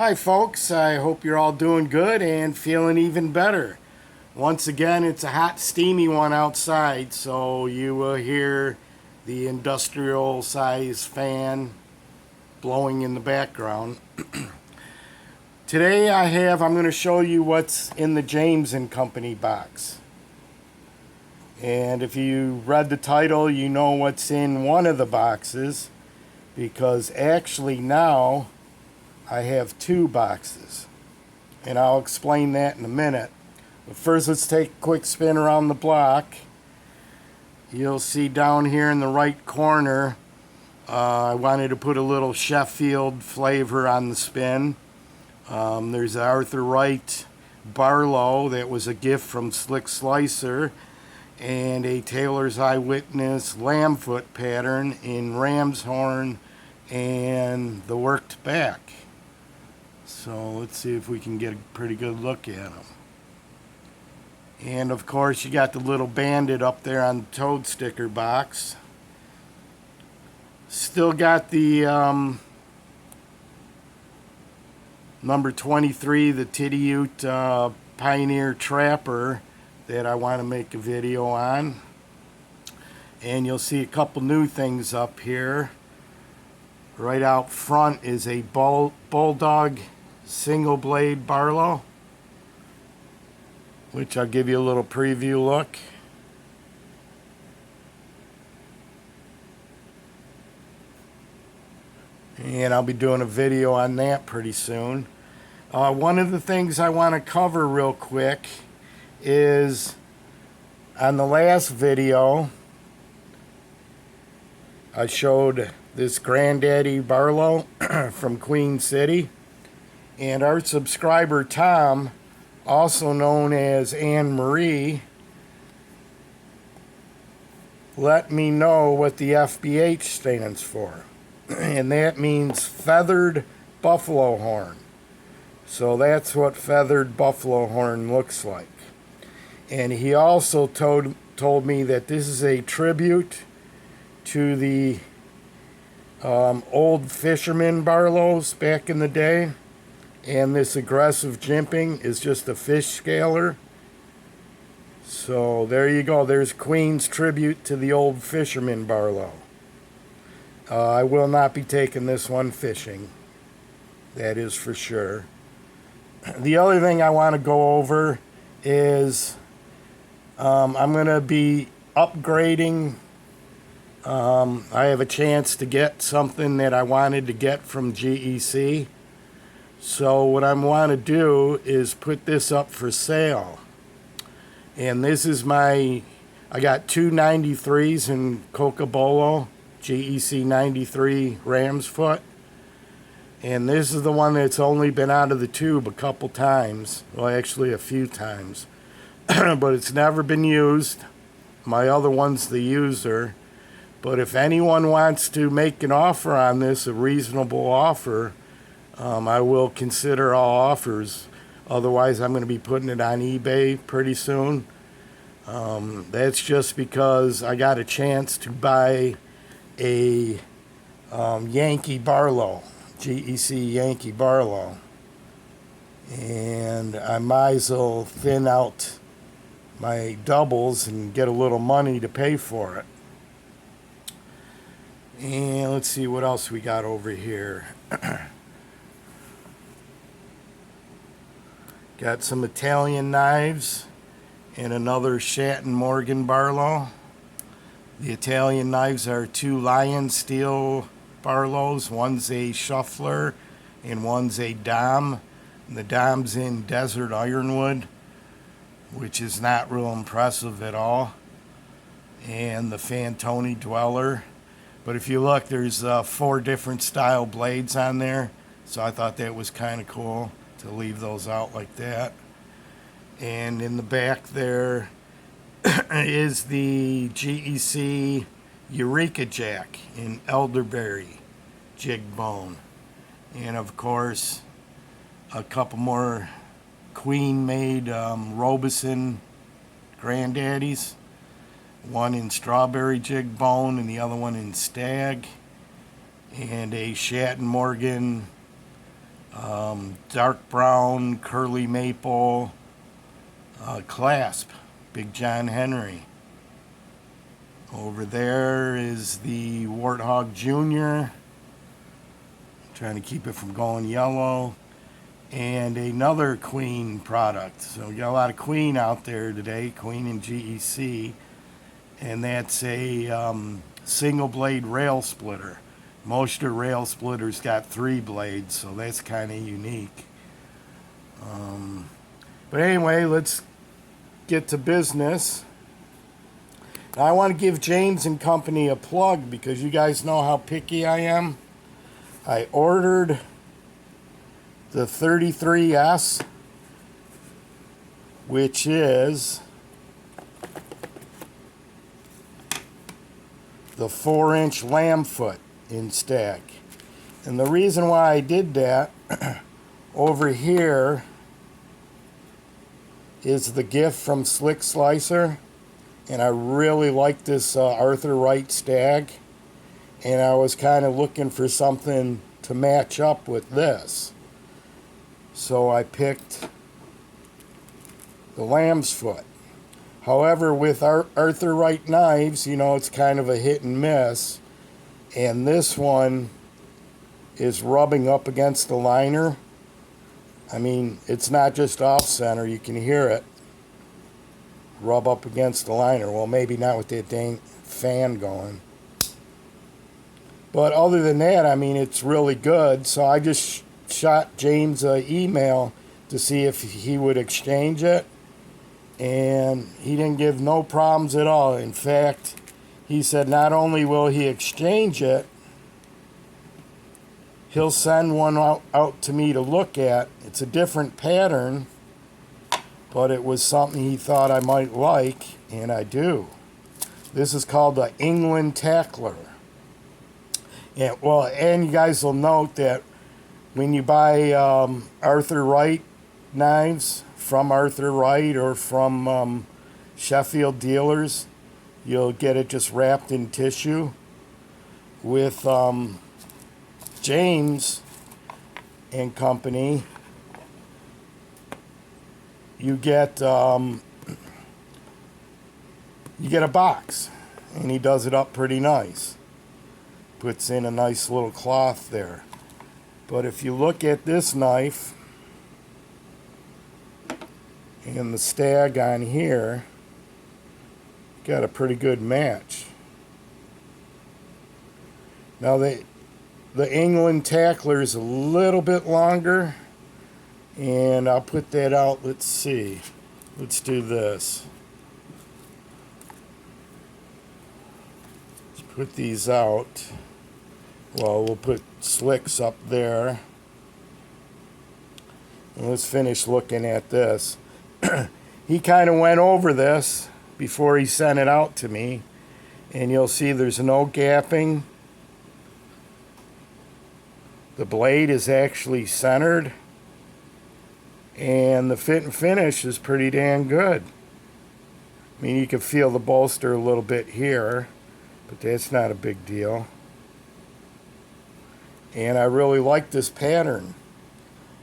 Hi folks, I hope you're all doing good and feeling even better. Once again, it's a hot steamy one outside, so you will hear the industrial size fan blowing in the background. Today I'm going to show you what's in the James & Company box. And if you read the title, you know what's in one of the boxes, because actually now I have two boxes, and I'll explain that in a minute. But first, let's take a quick spin around the block. You'll see down here in the right corner, I wanted to put a little Sheffield flavor on the spin. There's the Arthur Wright Barlow that was a gift from Slick Slicer, and a Taylor's Eyewitness Lambfoot pattern in ram's horn and the worked back. So let's see if we can get a pretty good look at them. And of course you got the little bandit up there on the toad sticker box. Still got the number 23, the Titty Ute Pioneer Trapper that I want to make a video on. And you'll see a couple new things up here. Right out front is a Bulldog single blade Barlow, which I'll give you a little preview look. And I'll be doing a video on that pretty soon. One of the things I want to cover real quick is, on the last video I showed this Granddaddy Barlow from Queen City, and our subscriber Tom, also known as Anne Marie, let me know what the FBH stands for. And that means feathered buffalo horn. So that's what feathered buffalo horn looks like. And he also told me that this is a tribute to the old fisherman Barlows back in the day. And this aggressive jimping is just a fish scaler. So there you go. There's Queen's tribute to the old fisherman Barlow. I will not be taking this one fishing. That is for sure. The other thing I want to go over is I'm going to be upgrading. I have a chance to get something that I wanted to get from GEC. So what I want to do is put this up for sale. And this is I got two 93s in Cocobolo, GEC 93 ram's foot. And this is the one that's only been out of the tube a couple times. Well, actually a few times. But it's never been used. My other one's the user. But if anyone wants to make an offer on this, a reasonable offer, I will consider all offers. Otherwise, I'm going to be putting it on eBay pretty soon. That's just because I got a chance to buy a Yankee Barlow, GEC Yankee Barlow. And I might as well thin out my doubles and get a little money to pay for it. And let's see what else we got over here. Got some Italian knives and another Shatton Morgan Barlow. The Italian knives are two Lion Steel Barlows. One's a Shuffler and one's a Dom. And the Dom's in Desert Ironwood, which is not real impressive at all. And the Fantoni Dweller. But if you look, there's 4 different style blades on there. So I thought that was kind of cool to leave those out like that. And in the back there is the GEC Eureka Jack in elderberry jig bone. And of course a couple more Queen made Robeson Granddaddies. One in strawberry jig bone and the other one in Stag. And a Shatton Morgan Dark brown, curly maple, clasp, Big John Henry. Over there is the Warthog Junior. Trying to keep it from going yellow. And another Queen product. So we got a lot of Queen out there today, Queen and GEC. And that's a single blade rail splitter. Most of the rail splitters got 3 blades, so that's kind of unique. But anyway, let's get to business. Now, I want to give James and Company a plug because you guys know how picky I am. I ordered the 33S, which is the 4-inch lamb foot in Stag. And the reason why I did that, over here is the gift from Slick Slicer. And I really like this Arthur Wright Stag. And I was kind of looking for something to match up with this. So I picked the lamb's foot. However, with Arthur Wright knives, you know, it's kind of a hit and miss. And this one is rubbing up against the liner. I mean, it's not just off center, you can hear it rub up against the liner. Well, maybe not with that dang fan going. But other than that, I mean, it's really good. So I just shot James an email to see if he would exchange it. And he didn't give no problems at all. In fact, he said not only will he exchange it, he'll send one out to me to look at. It's a different pattern, but it was something he thought I might like, and I do. This is called the England Tackler. And you guys will note that when you buy Arthur Wright knives from Arthur Wright or from Sheffield dealers, you'll get it just wrapped in tissue. With James and Company, you get a box, and he does it up pretty nice. Puts in a nice little cloth there. But if you look at this knife and the Stag on here, got a pretty good match. Now the England Tackler is a little bit longer, and I'll put that out. Let's see. Let's do this. Let's put these out. Well, we'll put Slicks up there. And let's finish looking at this. He kind of went over this before he sent it out to me. And you'll see there's no gapping. The blade is actually centered. And the fit and finish is pretty damn good. I mean, you can feel the bolster a little bit here, but that's not a big deal. And I really like this pattern.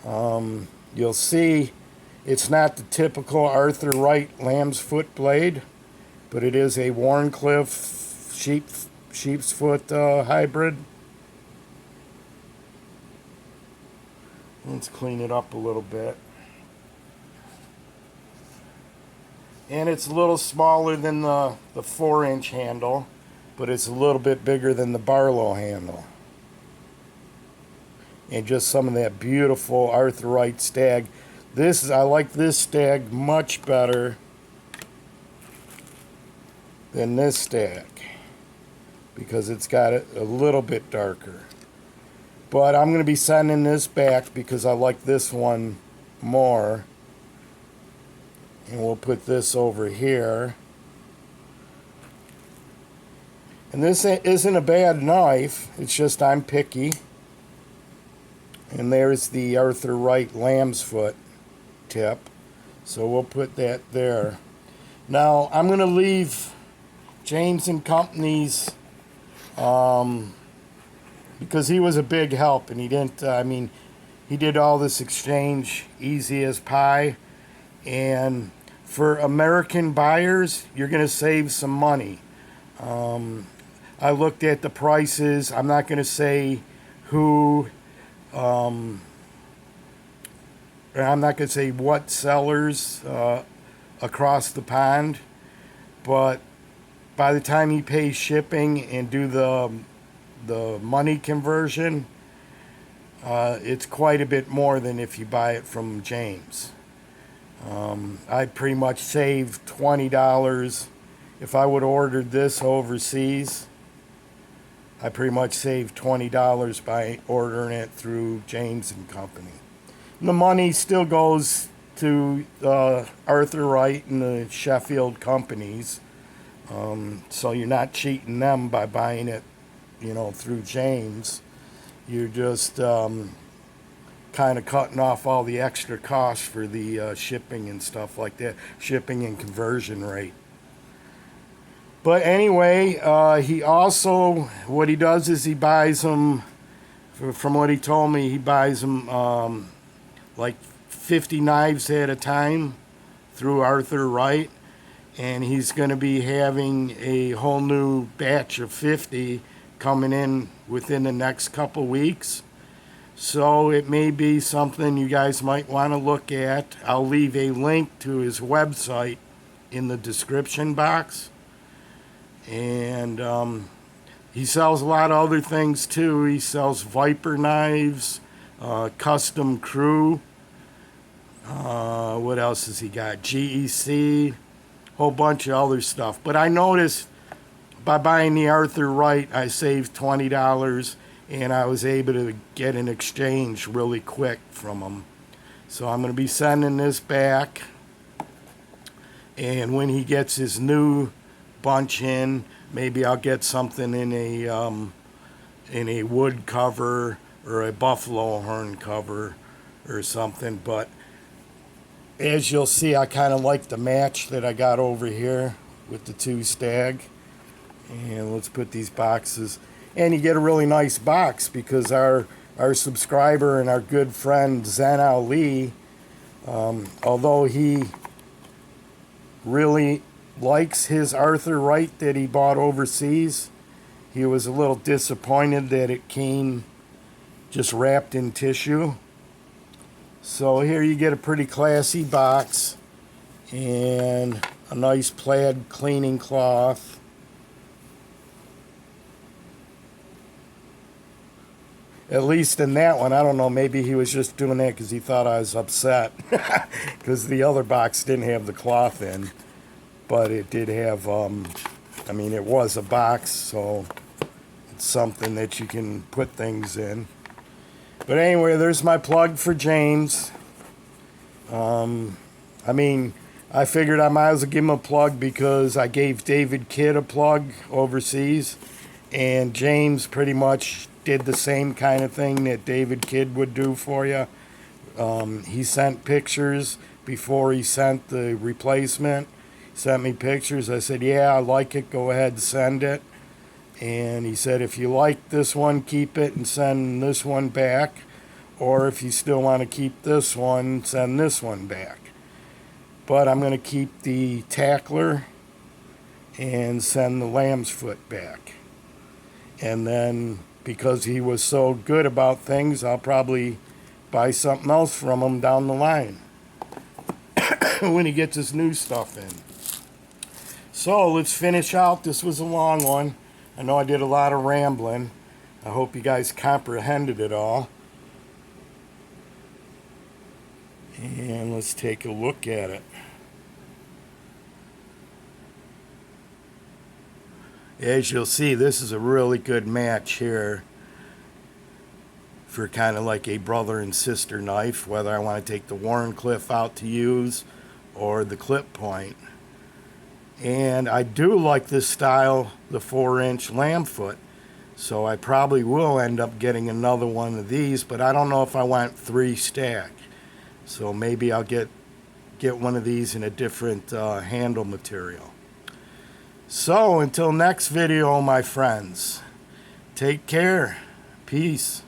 You'll see it's not the typical Arthur Wright lamb's foot blade, but it is a Warncliffe sheep's foot hybrid. Let's clean it up a little bit. And it's a little smaller than the 4-inch handle, but it's a little bit bigger than the Barlow handle. And just some of that beautiful Arthur Wright Stag. I like this Stag much better than this Stag because it's got it a little bit darker. But I'm going to be sending this back because I like this one more. And we'll put this over here. And this isn't a bad knife. It's just I'm picky. And there's the Arthur Wright lamb's foot tip. So we'll put that there. Now I'm going to leave James and Company's because he was a big help, and he didn't, he did all this exchange easy as pie. And for American buyers, you're going to save some money. I looked at the prices. I'm not going to say who, I'm not going to say what sellers across the pond, but by the time you pay shipping and do the money conversion, it's quite a bit more than if you buy it from James. I pretty much saved $20 if I would have ordered this overseas. I pretty much saved $20 by ordering it through James and Company. And the money still goes to Arthur Wright and the Sheffield companies. So you're not cheating them by buying it, through James. You're just kind of cutting off all the extra costs for the shipping and stuff like that, shipping and conversion rate. But anyway, he also, what he does is he buys them, from what he told me, he buys them like 50 knives at a time through Arthur Wright. And he's going to be having a whole new batch of 50 coming in within the next couple weeks. So it may be something you guys might want to look at. I'll leave a link to his website in the description box. And he sells a lot of other things too. He sells Viper knives, custom crew. What else has he got? GEC, whole bunch of other stuff. But I noticed by buying the Arthur Wright, I saved $20, and I was able to get an exchange really quick from him. So I'm going to be sending this back. And when he gets his new bunch in, maybe I'll get something in a wood cover or a buffalo horn cover or something. But as you'll see, I kind of like the match that I got over here with the two Stag. And let's put these boxes, and you get a really nice box because our subscriber and our good friend Zen Ali, although he really likes his Arthur Wright that he bought overseas, he was a little disappointed that it came just wrapped in tissue. So here you get a pretty classy box and a nice plaid cleaning cloth. At least in that one, I don't know, maybe he was just doing that because he thought I was upset because the other box didn't have the cloth in. But it did have, it was a box, so it's something that you can put things in. But anyway, there's my plug for James. I figured I might as well give him a plug because I gave David Kidd a plug overseas, and James pretty much did the same kind of thing that David Kidd would do for you. He sent pictures before he sent the replacement. Sent me pictures. I said, yeah, I like it. Go ahead and send it. And he said, if you like this one, keep it and send this one back. Or if you still want to keep this one, send this one back. But I'm going to keep the tackler and send the lamb's foot back. And then, because he was so good about things, I'll probably buy something else from him down the line when he gets his new stuff in. So let's finish out. This was a long one. I know I did a lot of rambling. I hope you guys comprehended it all. And let's take a look at it. As you'll see, this is a really good match here for kind of like a brother and sister knife, whether I want to take the Wharncliffe out to use or the clip point. And I do like this style, the 4-inch lamb foot. So I probably will end up getting another one of these, but I don't know if I want 3 Stag. So maybe I'll get one of these in a different handle material. So until next video, my friends, take care. Peace.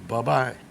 Bye-bye.